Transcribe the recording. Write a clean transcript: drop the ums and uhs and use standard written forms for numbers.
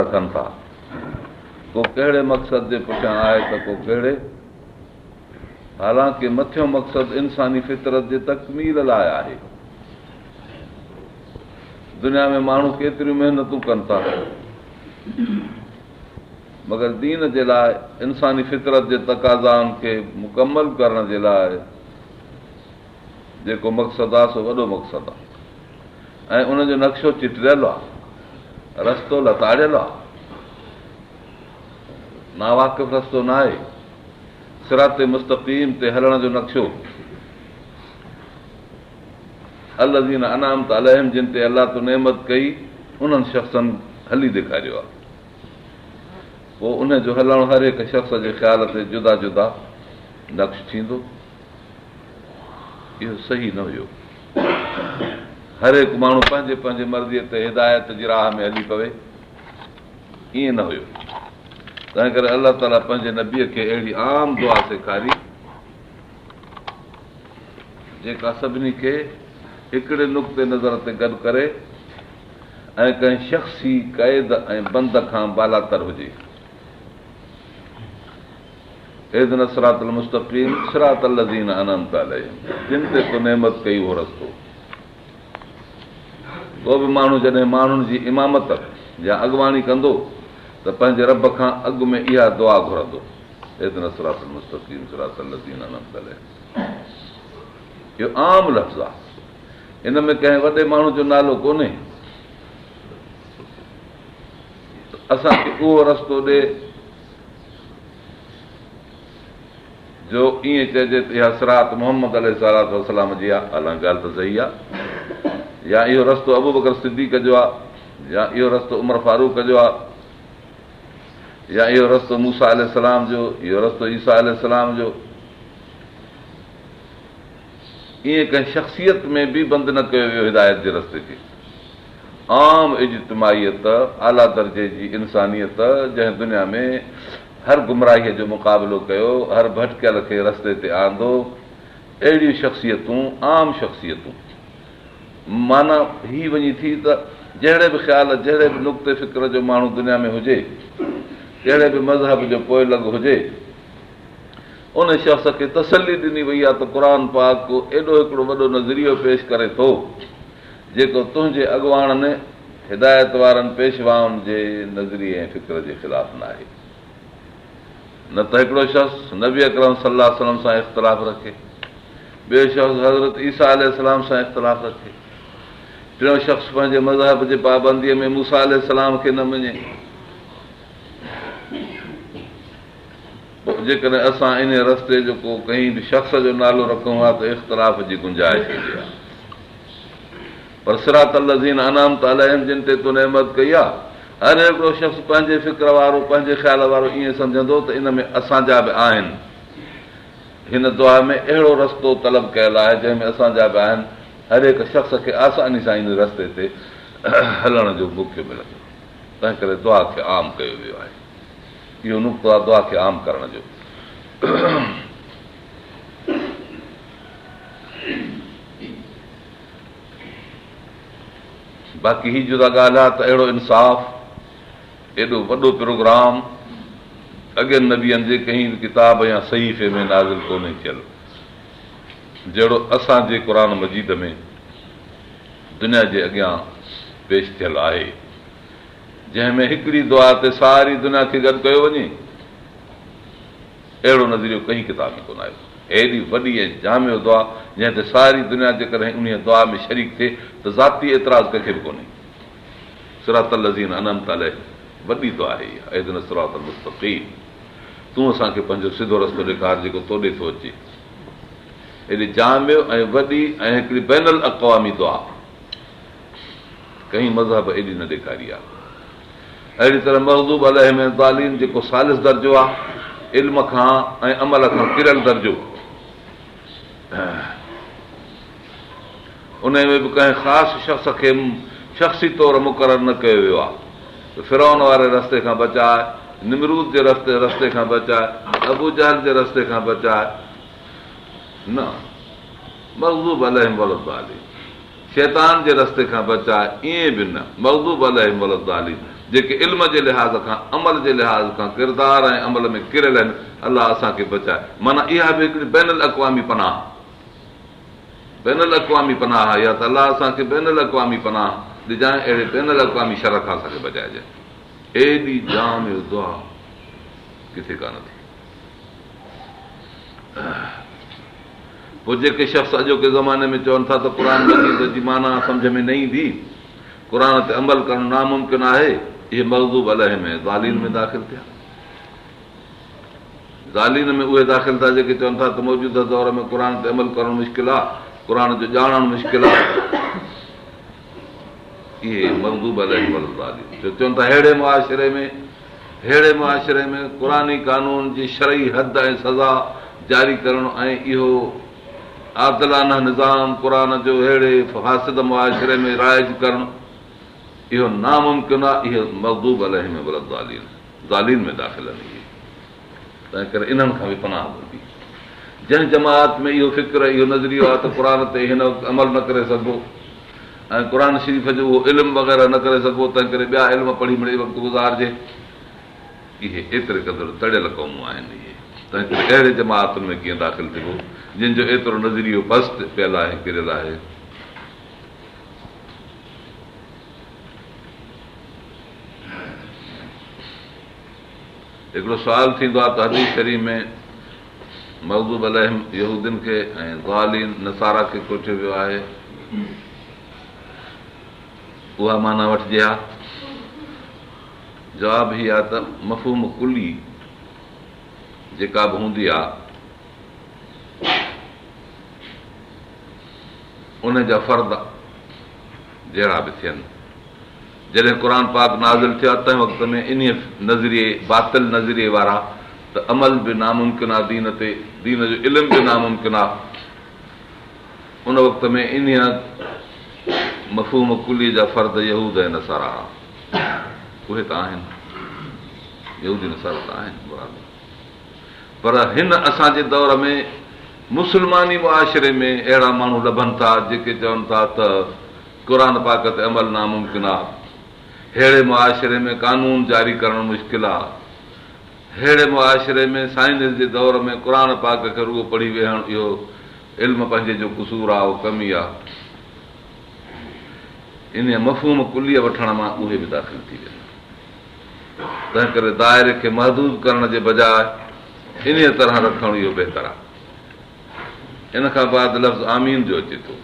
रखनि था, को कहिड़े मक़सद जे पुठियां आहे त को कहिड़े। हालांकि मथियों मक़सदु इंसानी फितरत जे तकमील लाइ आहे। दुनिया में माण्हू केतिरियूं महिनतूं कनि था, मगर दीन जे लाइ इंसानी फितरत जे तक़ाज़ाउनि खे मुकमल करण जे लाइ जेको मक़सदु आहे सो वॾो मक़सदु आहे ऐं उनजो नक्शो चिटिरियल आहे, रस्तो लताड़ियल आहे, नावाक़िफ़ रस्तो न आहे। सिरात मुस्तक़ीम ते हलण जो नक्शो अल्लज़ीना अनअमत अलैहिम, जिन ते अलाह तो नेमत कई, उन्हनि शख़्सनि हली ॾेखारियो आहे। पोइ उन जो हलणु हर हिकु शख़्स जे ख़्याल ते जुदा जुदा नक्श थींदो। इहो सही न हुयो। हर हिकु माण्हू पंहिंजे पंहिंजे मर्ज़ीअ ते हिदायत जी राह में हली पवे, ईअं न हुयो। तंहिं करे अलाह ताला पंहिंजे नबीअ खे अहिड़ी आम दुआ सेखारी जेका सभिनी खे हिकिड़े नुक़्ते नज़र ते गॾु करे ऐं कंहिं शख़्सी क़ैद ऐं बंद खां बालातर हुजे। इहदिना सिरातल मुस्तक़ीम सिरातल लज़ीना अनअमत अलैहिम, जिन ते तो नेमत कई उहो रस्तो। को बि माण्हू जॾहिं माण्हुनि जी इमामत या अॻुवाणी कंदो त पंहिंजे रब खां अॻु में इहा दुआ घुरंदो, इहदिना सिरातल मुस्तक़ीम सिरातल लज़ीना अनअमत अलैहिम। इहो आम लफ़्ज़ आहे, इन में कंहिं वॾे माण्हू जो नालो कोन्हे। असांखे उहो रस्तो ॾे जो ईअं चइजे त इहा सिरात मोहम्मद अलैहिस्सलातु वस्सलाम जी आहे, हालांकि ॻाल्हि त सही आहे। या इहो रस्तो अबू बकर सिद्दीक़ जो आहे, या इहो रस्तो उमर फारूक जो आहे, या इहो रस्तो मूसा अलैहिस्सलाम जो, इहो रस्तो ईसा अलैहिस्सलाम जो। ईअं कंहिं शख़्सियत में बि बंदि न कयो वियो हिदायत जे रस्ते खे। आम इज्तिमाइयत, आला दर्जे जी इंसानियत जंहिं दुनिया में हर गुमराहीअ जो मुक़ाबिलो कयो, हर भटकियल खे रस्ते ते आंदो, अहिड़ियूं शख़्सियतूं, आम शख़्सियतूं। माना ही वञी थी त जहिड़े बि ख़्याल, जहिड़े बि नुक़्ते फ़िक्र जो माण्हू दुनिया में हुजे, कहिड़े बि मज़हब जो पोइ लॻ हुजे, उन शख़्स खे तसली ॾिनी वई आहे त क़ुर पाक को एॾो हिकिड़ो वॾो नज़रियो पेश करे थो जेको तुंहिंजे अॻुवाणनि हिदायत वारनि पेशवाउनि जे नज़रिये ऐं फ़िक्र जे ख़िलाफ़ न आहे। न त हिकिड़ो शख़्स नबी अकरम सल्लल्लाहु अलैहि वसल्लम सां इख़्तिलाफ़ रखे, ॿियो शख़्स हज़रत ईसा अलैहिस्सलाम सां इख़्तिलाफ़ रखे, टियों शख़्स पंहिंजे मज़हब जे पाबंदीअ में मूसा अलैहिस्सलाम खे न मञे। जेकॾहिं असां इन रस्ते जो को कंहिं बि शख़्स जो नालो रखूं हा त इख़्तिलाफ़ जी गुंजाइश हूंदी आहे। पर सिरातल लज़ीना अनअमत अलैहिम, जिन ते तो नेमत कई आहे, हर हिकिड़ो शख़्स पंहिंजे फ़िक्र वारो, पंहिंजे ख़्याल वारो ईअं सम्झंदो त इन में असांजा बि आहिनि। हिन दुआ में अहिड़ो रस्तो तलब कयल आहे जंहिंमें असांजा बि आहिनि। हर हिकु शख़्स खे आसानी सां इन रस्ते ते हलण जो मौक़ो मिलंदो। तंहिं करे दुआ खे आम कयो वियो आहे। इहो नुक़्तो आहे दुआ खे आम करण जो। बाक़ी ही जुदा ॻाल्हि आहे त अहिड़ो इंसाफ़, एॾो वॾो प्रोग्राम अॻियनि नबियनि जे कंहिं बि किताब या सहीफ़े में नाज़िल कोन्हे थियल, जहिड़ो असांजे क़ुर मजीद में दुनिया जे अॻियां पेश थियल आहे, जंहिंमें हिकिड़ी दुआ ते सारी दुनिया खे गॾु कयो वञे। अहिड़ो नज़रियो कंहिं किताब में कोन आयो। हेॾी वॾी ऐं जामियो दुआ जंहिं ते सारी दुनिया जेकॾहिं उन दुआ में शरीक थिए त ज़ाती एतिराज़ कंहिंखे बि कोन्हे। सिरातल लज़ीना अनअमत अलैहिम वॾी दुआ आहे इहा, इहदिना सिरातल मुस्तक़ीम, तूं असांखे पंहिंजो सिधो रस्तो ॾेखार जेको तोॾे थो अचे। एॾी जामियो ऐं वॾी ऐं हिकिड़ी बैनुल अक़वामी दुआ कंहिं मज़हब एॾी न ॾेखारी आहे। अहिड़ी तरह मग़ज़ूब अलैहिम ज़ालिम, जेको सालिस दर्जो आहे, इल्म खां ऐं अमल खां किरियल दर्जो, उन में बि कंहिं ख़ासि शख़्स खे शख़्सी तौरु मुक़ररु न कयो वियो आहे। फिरौन वारे रस्ते खां बचाए, निमरूद जे रस्ते खां बचाए, अबू जहल जे रस्ते खां बचाए न, मग़ज़ूब अलैहिम वलद्दालिन, शैतान जे रस्ते खां बचाए ईअं बि न, मग़ज़ूब अलैहिम वलद्दालिन, जेके इल्म जे लिहाज़ खां अमल जे लिहाज़ खां किरदार ऐं अमल में किरियल आहिनि, अलाह असांखे बचाए। माना इहा बि हिकिड़ी बैनल अक़वामी पनाह, बैनल अक़वामी पनाह आहे, या त अलाह असांखे बैनल अक़वामी पनाह ॾिजांइ, अहिड़े बैनल अक़वामी शर खां असांखे बचाइजे। एॾी जाम दुआ किथे कान थी। पोइ जेके शख़्स अॼोके ज़माने में चवनि था त क़ुर मजीद जी माना सम्झ में न ईंदी, क़ुर ते अमल करणु नामुमकिन आहे, इहे मग़ज़ूब अलैहि में ज़ालिन में दाख़िल थिया। ज़ालिन में उहे दाख़िल था जेके चवनि था त मौजूदा दौर में क़ुर ते अमल करणु मुश्किल आहे, क़ुर जो ॼाणणु मुश्किल आहे। इहे मग़ज़ूब अलैहि वल ज़ालिन चवनि था अहिड़े मुआशिरे में क़ुरानी कानून जी शरई हद ऐं सज़ा जारी करणु ऐं इहो आदिलाना निज़ाम क़ुर जो अहिड़े फासिद मुआशिरे में राइज करणु इहो नामुमकिन आहे। इहो मग़ज़ूब अलैहि में वल ज़ालिन में दाख़िल आहिनि। तंहिं करे इन्हनि खां बि पनाह घुरिबी। जंहिं जमात में इहो फ़िक्र, इहो नज़रियो आहे त क़ुर ते हिन वक़्तु अमल न करे सघिबो ऐं क़ुर शरीफ़ जो उहो इल्मु वग़ैरह न करे सघिबो, तंहिं करे ॿिया इल्म पढ़ी मिड़ी वक़्तु गुज़ारिजे, इहे एतिरे क़दुरु तड़ियल क़ौमूं आहिनि। इहे तंहिं करे अहिड़े जमातुनि में कीअं दाख़िल थिबो जिन जो एतिरो नज़रियो पस्त पियल आहे, किरियल आहे। हिकिड़ो सुवाल थींदो आहे त हदीस शरीफ़ में मग़ज़ूब अलैहिम यहूदियुनि खे ऐं ज़ालिन नसारा खे कोठियो वियो आहे, उहा माना वठिजे हा। जवाब हीअ आहे त मफ़हूम कुली जेका बि हूंदी आहे उन जा फ़र्द जहिड़ा बि थियनि। जॾहिं क़ुर पाक नाज़िल थियो आहे तंहिं वक़्त में इन नज़रिए बातिल नज़रिए वारा त अमल बि नामुमकिन आहे दीन ते, दीन जो इल्मु बि नामुमकिन आहे, उन वक़्त में इन मफ़हूम कुली जा फ़र्द यहूद ऐं नसारा उहे त आहिनि, यहूदी नसारा त आहिनि बराबरि। पर हिन असांजे दौर में मुस्लमानी मुआशिरे में अहिड़ा माण्हू लभनि था जेके चवनि था त क़ुर पाक ते अमल नामुमकिन आहे, अहिड़े मुआशिरे में कानून जारी करणु मुश्किल आहे, अहिड़े मुआशिरे में साइंस जे दौर में क़ुर पाक खे रुॻो पढ़ी वेहणु इहो इल्मु पंहिंजे जो क़सूर आहे, उहो कमी आहे। इन मफ़हूम कुलीअ वठण मां उहे बि दाख़िल थी वेंदा। तंहिं करे दाइरे खे महदूद करण जे बजाए इन तरह रखणु इहो बहितर आहे। इन खां बाद लफ़्ज़ आमीन जो अचे थो।